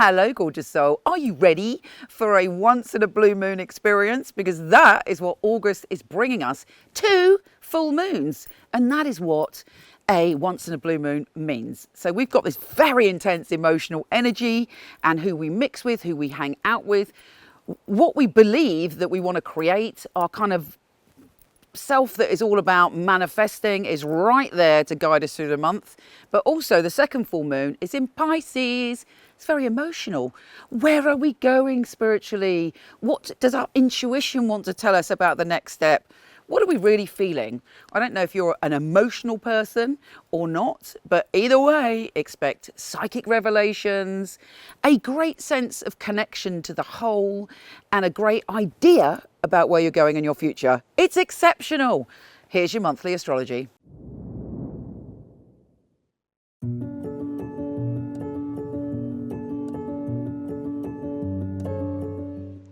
Hello, gorgeous soul. Are you ready for a once in a blue moon experience? Because that is what August is bringing us, 2 full moons. And that is what a once in a blue moon means. So we've got this very intense emotional energy, and who we mix with, who we hang out with, what we believe that we want to create, our kind of self that is all about manifesting is right there to guide us through the month. But also the second full moon is in Pisces. It's very emotional. Where are we going spiritually? What does our intuition want to tell us about the next step? What are we really feeling? I don't know if you're an emotional person or not, but either way, expect psychic revelations, a great sense of connection to the whole, and a great idea about where you're going in your future. It's exceptional. Here's your monthly astrology.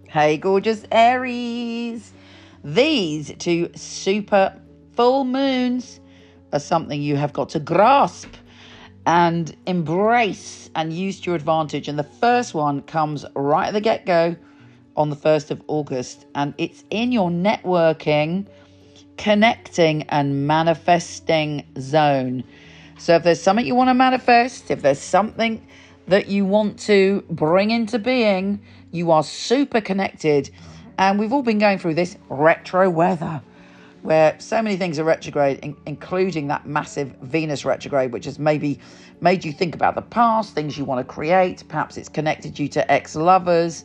Hey, gorgeous Aries. These 2 super full moons are something you have got to grasp and embrace and use to your advantage. And the first one comes right at the get-go on the 1st of August. And it's in your networking, connecting and manifesting zone. So if there's something you want to manifest, if there's something that you want to bring into being, you are super connected. And we've all been going through this retro weather where so many things are retrograde, including that massive Venus retrograde, which has maybe made you think about the past, things you want to create. Perhaps it's connected you to ex-lovers,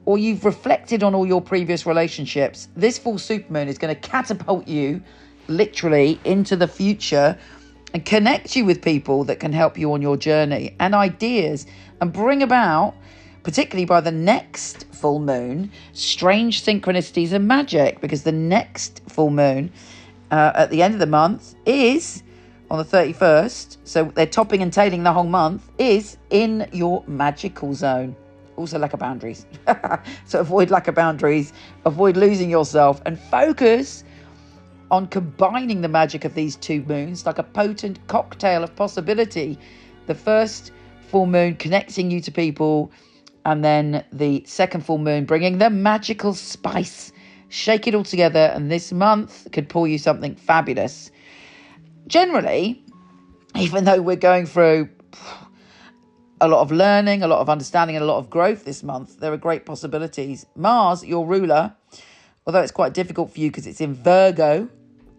or you've reflected on all your previous relationships. This full supermoon is going to catapult you literally into the future and connect you with people that can help you on your journey and ideas, and bring about, particularly by the next full moon, strange synchronicities and magic, because the next full moon at the end of the month is on the 31st. So they're topping and tailing the whole month, is in your magical zone. Also lack of boundaries. So avoid lack of boundaries, avoid losing yourself, and focus on combining the magic of these 2 moons like a potent cocktail of possibility. The first full moon connecting you to people, and then the second full moon bringing the magical spice. Shake it all together, and this month could pull you something fabulous. Generally, even though we're going through a lot of learning, a lot of understanding, and a lot of growth this month, there are great possibilities. Mars, your ruler, although it's quite difficult for you because it's in Virgo,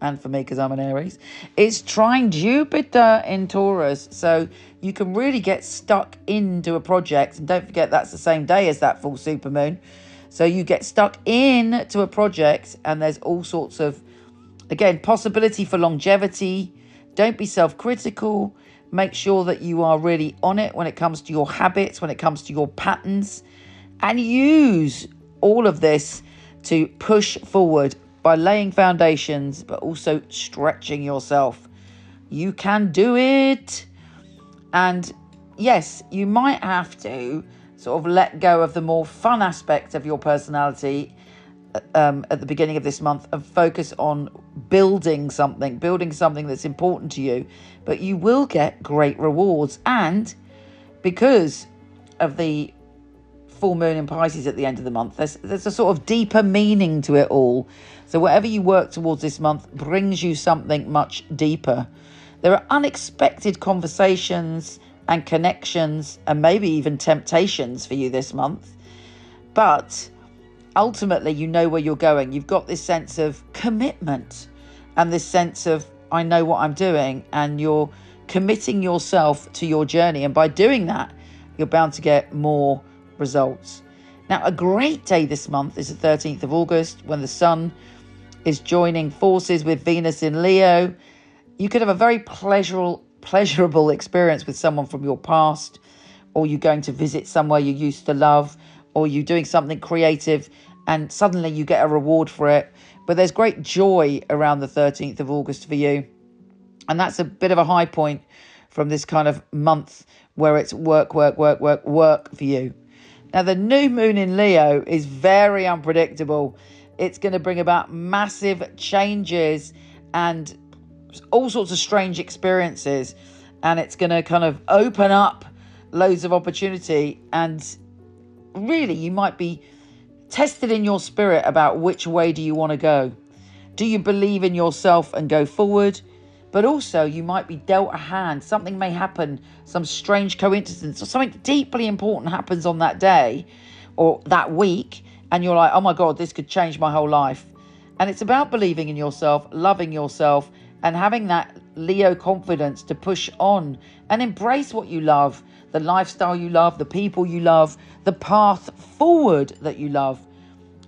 and for me because I'm an Aries, it's trine Jupiter in Taurus. So you can really get stuck into a project. And don't forget, that's the same day as that full supermoon. So you get stuck into a project, and there's all sorts of, again, possibility for longevity. Don't be self-critical. Make sure that you are really on it when it comes to your habits, when it comes to your patterns, and use all of this to push forward by laying foundations, but also stretching yourself. You can do it. And yes, you might have to sort of let go of the more fun aspect of your personality at the beginning of this month, and focus on building something that's important to you. But you will get great rewards. And because of the full moon in Pisces at the end of the month, there's a sort of deeper meaning to it all. So whatever you work towards this month brings you something much deeper. There are unexpected conversations and connections, and maybe even temptations for you this month. But ultimately, you know where you're going. You've got this sense of commitment and this sense of, I know what I'm doing, and you're committing yourself to your journey. And by doing that, you're bound to get more results. Now, a great day this month is the 13th of August, when the sun is joining forces with Venus in Leo. You could have a very pleasurable experience with someone from your past, or you're going to visit somewhere you used to love, or you're doing something creative and suddenly you get a reward for it. But there's great joy around the 13th of August for you. And that's a bit of a high point from this kind of month where it's work for you. Now, the new moon in Leo is very unpredictable. It's going to bring about massive changes and all sorts of strange experiences. And it's going to kind of open up loads of opportunity, and really you might be tested in your spirit about which way do you want to go. Do you believe in yourself and go forward? But also you might be dealt a hand. Something may happen, some strange coincidence, or something deeply important happens on that day or that week, and you're like, oh my God, this could change my whole life. And it's about believing in yourself, loving yourself, and having that Leo confidence to push on and embrace what you love, the lifestyle you love, the people you love, the path forward that you love.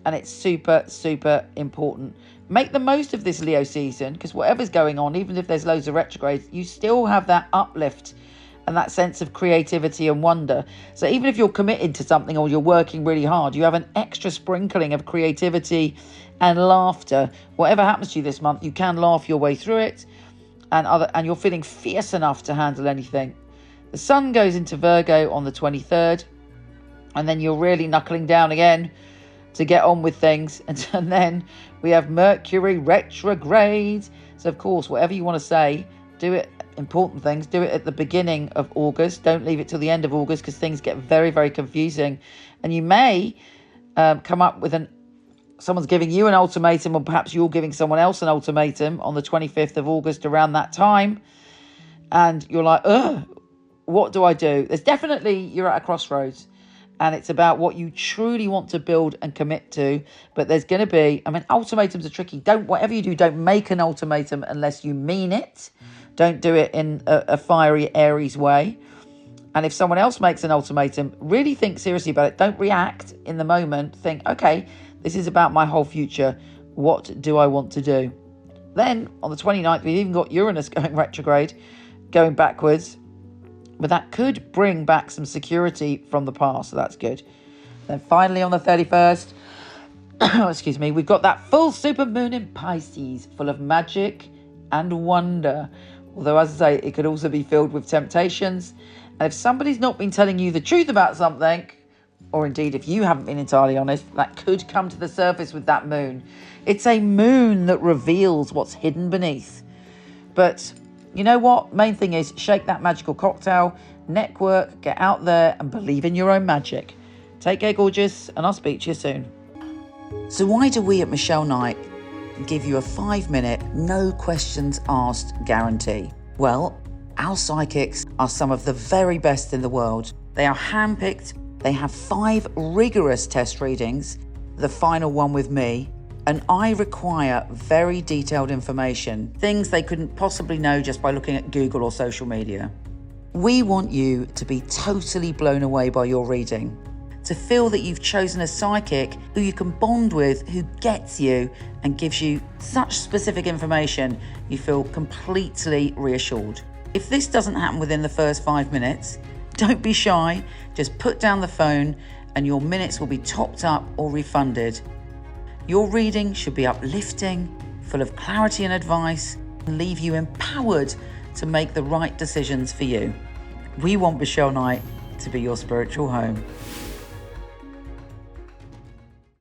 And it's super, super important. Make the most of this Leo season, because whatever's going on, even if there's loads of retrogrades, you still have that uplift and that sense of creativity and wonder. So even if you're committed to something or you're working really hard, you have an extra sprinkling of creativity and laughter. Whatever happens to you this month, you can laugh your way through it, and you're feeling fierce enough to handle anything. The sun goes into Virgo on the 23rd, and then you're really knuckling down again to get on with things. And then we have Mercury retrograde. So of course, whatever you want to say, do it. Important things, do it at the beginning of August. Don't leave it till the end of August, because things get very, very confusing, and you may come up with someone's giving you an ultimatum, or perhaps you're giving someone else an ultimatum on the 25th of August around that time, and you're like, what do I do? There's definitely, you're at a crossroads, and it's about what you truly want to build and commit to. But there's going to be, ultimatums are tricky. Whatever you do, don't make an ultimatum unless you mean it. Don't do it in a fiery Aries way. And if someone else makes an ultimatum, really think seriously about it. Don't react in the moment. Think, okay, this is about my whole future. What do I want to do? Then on the 29th, we've even got Uranus going retrograde, going backwards. But that could bring back some security from the past. So that's good. Then finally on the 31st, excuse me, we've got that full supermoon in Pisces, full of magic and wonder. Although, as I say, it could also be filled with temptations. And if somebody's not been telling you the truth about something, or indeed if you haven't been entirely honest, that could come to the surface with that moon. It's a moon that reveals what's hidden beneath. But you know what? Main thing is shake that magical cocktail, network, get out there and believe in your own magic. Take care, gorgeous, and I'll speak to you soon. So why do we at Michele Knight give you a 5-minute, no questions asked guarantee? Well, our psychics are some of the very best in the world. They are handpicked. They have 5 rigorous test readings, the final one with me, and I require very detailed information, things they couldn't possibly know just by looking at Google or social media. We want you to be totally blown away by your reading, to feel that you've chosen a psychic who you can bond with, who gets you and gives you such specific information, you feel completely reassured. If this doesn't happen within the first 5 minutes, don't be shy, just put down the phone and your minutes will be topped up or refunded. Your reading should be uplifting, full of clarity and advice, and leave you empowered to make the right decisions for you. We want Michele Knight to be your spiritual home.